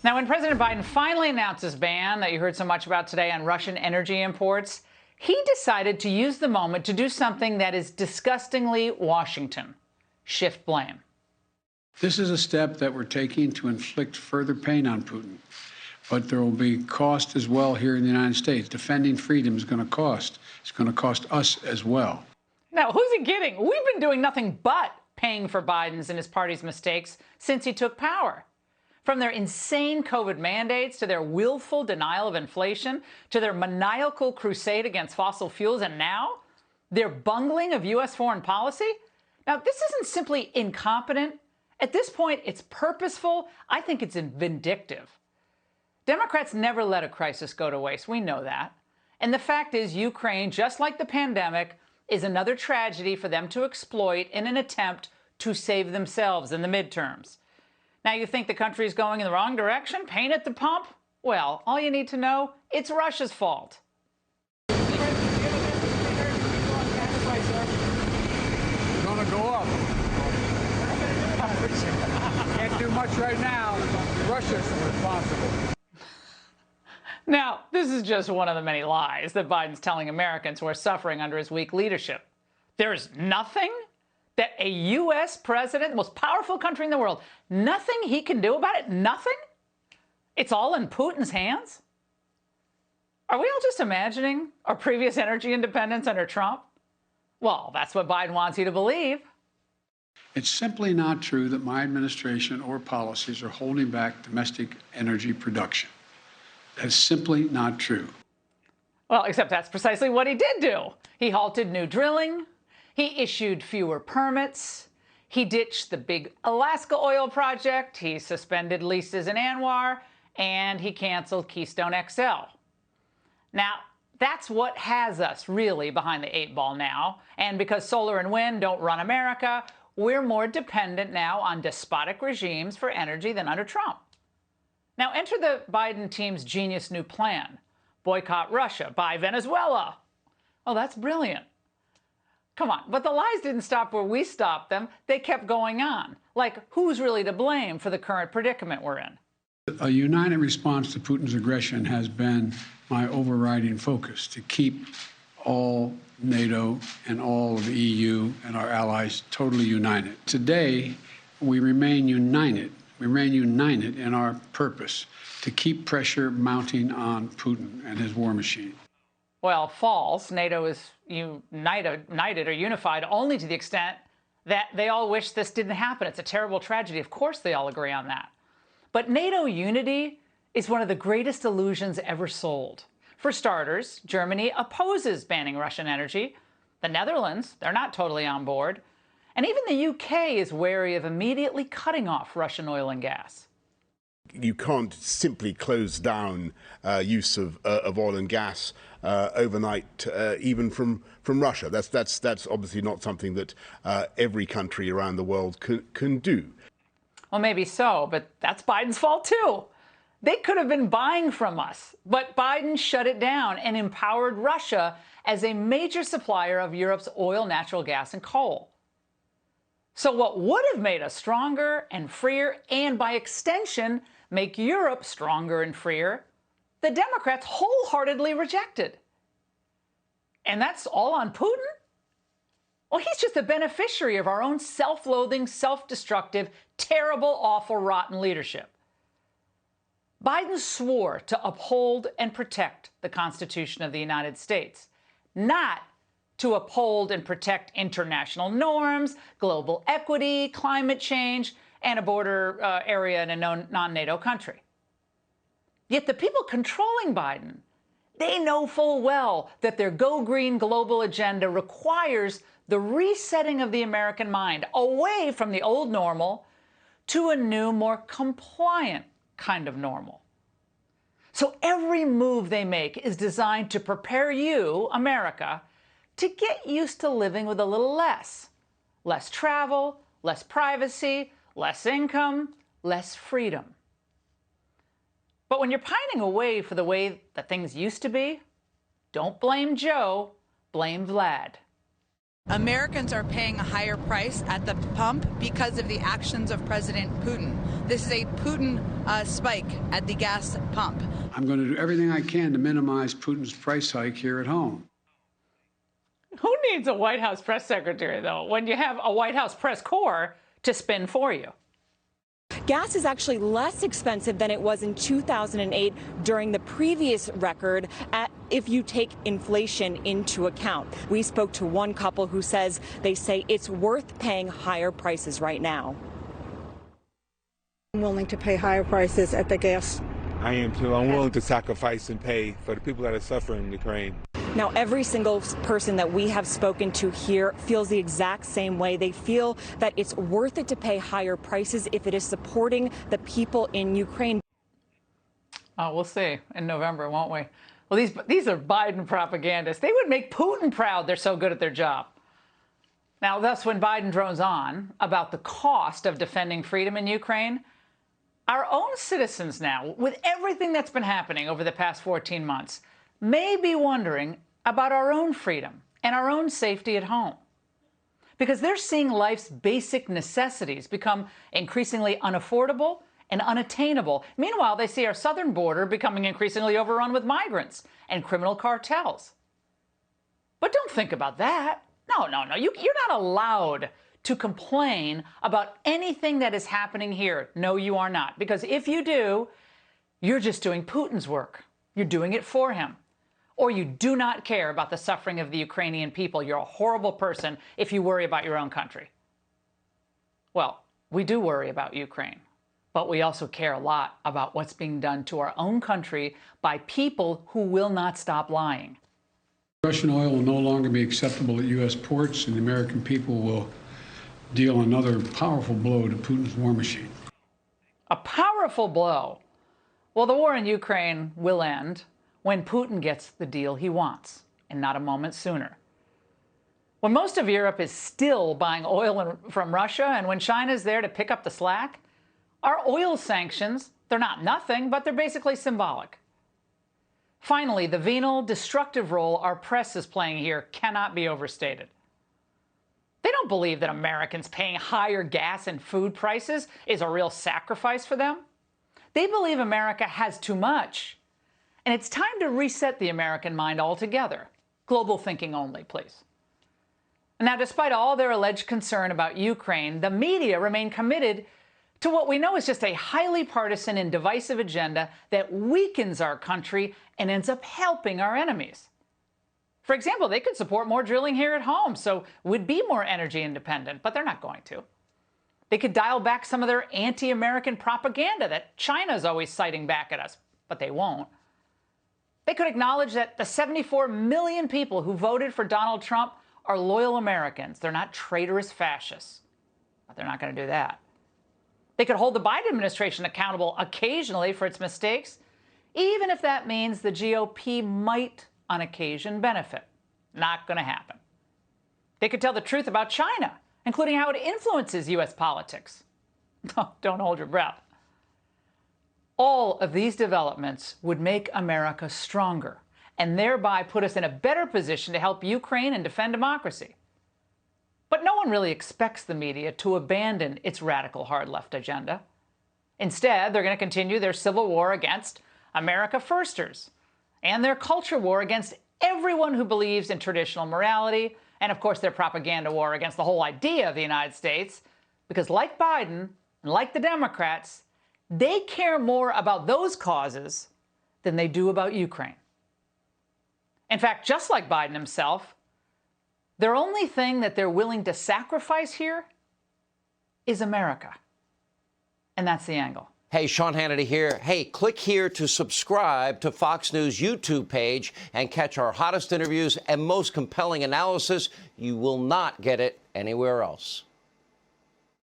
Now, when President Biden finally announced his ban that you heard so much about today on Russian energy imports, he decided to use the moment to do something that is disgustingly Washington: shift blame. This is a step that we're taking to inflict further pain on Putin. But there will be cost as well here in the United States. Defending freedom is going to cost. It's going to cost us as well. Now, who's he kidding? We've been doing nothing but paying for Biden's and his party's mistakes since he took power. From their insane COVID mandates to their willful denial of inflation to their maniacal crusade against fossil fuels and now their bungling of U.S. foreign policy. Now, this isn't simply incompetent. At this point, it's purposeful. I think it's vindictive. Democrats never let a crisis go to waste. We know that. And the fact is, Ukraine, just like the pandemic, is another tragedy for them to exploit in an attempt to save themselves in the midterms. Now, you think the country is going in the wrong direction? Pain at the pump? Well, all you need to know, it's Russia's fault. It's going to go up. Can't do much right now. Russia's responsible. Now, this is just one of the many lies that Biden's telling Americans who are suffering under his weak leadership. There's nothing that a U.S. president, the most powerful country in the world, nothing he can do about it? Nothing? It's all in Putin's hands? Are we all just imagining our previous energy independence under Trump? Well, that's what Biden wants you to believe. It's simply not true that my administration or policies are holding back domestic energy production. That's simply not true. Well, except that's precisely what he did do. He halted new drilling. He issued fewer permits. He ditched the big Alaska oil project. He suspended leases in Anwar. And he canceled Keystone XL. Now, that's what has us really behind the 8 ball now. And because solar and wind don't run America, we're more dependent now on despotic regimes for energy than under Trump. Now, enter the Biden team's genius new plan: boycott Russia, buy Venezuela. Oh, that's brilliant. Come on, but the lies didn't stop where we stopped them. They kept going on. Like, who's really to blame for the current predicament we're in? A united response to Putin's aggression has been my overriding focus: to keep all NATO and all of the EU and our allies totally united. Today, we remain united. We remain united in our purpose to keep pressure mounting on Putin and his war machine. Well, false. NATO is united or unified only to the extent that they all wish this didn't happen. It's a terrible tragedy. Of course they all agree on that. But NATO unity is one of the greatest illusions ever sold. For starters, Germany opposes banning Russian energy. The Netherlands, they're not totally on board. And even the UK is wary of immediately cutting off Russian oil and gas. You can't simply close down use of oil and gas overnight, even from Russia. That's obviously not something that every country around the world can do. Well, maybe so, but that's Biden's fault too. They could have been buying from us, but Biden shut it down and empowered Russia as a major supplier of Europe's oil, natural gas, and coal. So what would have made us stronger and freer, and by extension, make Europe stronger and freer, the Democrats wholeheartedly rejected. And that's all on Putin? Well, he's just a beneficiary of our own self-loathing, self-destructive, terrible, awful, rotten leadership. Biden swore to uphold and protect the Constitution of the United States, not to uphold and protect international norms, global equity, climate change, and a border area in a non-NATO country. Yet the people controlling Biden, they know full well that their Go Green global agenda requires the resetting of the American mind away from the old normal to a new, more compliant kind of normal. So every move they make is designed to prepare you, America, to get used to living with a little less. Less travel, less privacy, less income, less freedom. But when you're pining away for the way that things used to be, don't blame Joe, blame Vlad. Americans are paying a higher price at the pump because of the actions of President Putin. this is a Putin spike at the gas pump. I'm going to do everything I can to minimize Putin's price hike here at home. Who needs a White House press secretary, though, when you have a White House press corps to spin for you? Gas is actually less expensive than it was in 2008 during the previous record if you take inflation into account. We spoke to one couple who says they say it's worth paying higher prices right now. I'm willing to pay higher prices at the gas. I am too. I'm willing to sacrifice and pay for the people that are suffering in Ukraine. Now, every single person that we have spoken to here feels the exact same way. They feel that it's worth it to pay higher prices if it is supporting the people in Ukraine. Oh, we'll see in November, won't we? Well, these are Biden propagandists. They would make Putin proud. They're so good at their job. Now, thus, when Biden drones on about the cost of defending freedom in Ukraine, our own citizens now, with everything that's been happening over the past 14 months, may be wondering about our own freedom and our own safety at home. Because they're seeing life's basic necessities become increasingly unaffordable and unattainable. Meanwhile, they see our southern border becoming increasingly overrun with migrants and criminal cartels. But don't think about that. No. You're not allowed to complain about anything that is happening here. No, you are not. Because if you do, you're just doing Putin's work. You're doing it for him. Or you do not care about the suffering of the Ukrainian people. You're a horrible person if you worry about your own country. Well, we do worry about Ukraine, but we also care a lot about what's being done to our own country by people who will not stop lying. Russian oil will no longer be acceptable at U.S. ports, and the American people will deal another powerful blow to Putin's war machine. A powerful blow. Well, the war in Ukraine will end when Putin gets the deal he wants, and not a moment sooner. When most of Europe is still buying oil from Russia, and when China's there to pick up the slack, our oil sanctions, they're not nothing, but they're basically symbolic. Finally, the venal, destructive role our press is playing here cannot be overstated. They don't believe that Americans paying higher gas and food prices is a real sacrifice for them. They believe America has too much. And it's time to reset the American mind altogether. Global thinking only, please. Now, despite all their alleged concern about Ukraine, the media remain committed to what we know is just a highly partisan and divisive agenda that weakens our country and ends up helping our enemies. For example, they could support more drilling here at home, so we'd be more energy independent, but they're not going to. They could dial back some of their anti-American propaganda that China's always citing back at us, but they won't. They could acknowledge that the 74 million people who voted for Donald Trump are loyal Americans. They're not traitorous fascists. But they're not going to do that. They could hold the Biden administration accountable occasionally for its mistakes, even if that means the GOP might, on occasion, benefit. Not going to happen. They could tell the truth about China, including how it influences U.S. politics. Don't hold your breath. All of these developments would make America stronger and thereby put us in a better position to help Ukraine and defend democracy. But no one really expects the media to abandon its radical hard-left agenda. Instead, they're going to continue their civil war against America firsters and their culture war against everyone who believes in traditional morality, and of course their propaganda war against the whole idea of the United States, because like Biden and like the Democrats, they care more about those causes than they do about Ukraine. In fact, just like Biden himself, their only thing that they're willing to sacrifice here is America. And that's the angle. Hey, Sean Hannity here. Hey, click here to subscribe to Fox News YouTube page and catch our hottest interviews and most compelling analysis. You will not get it anywhere else.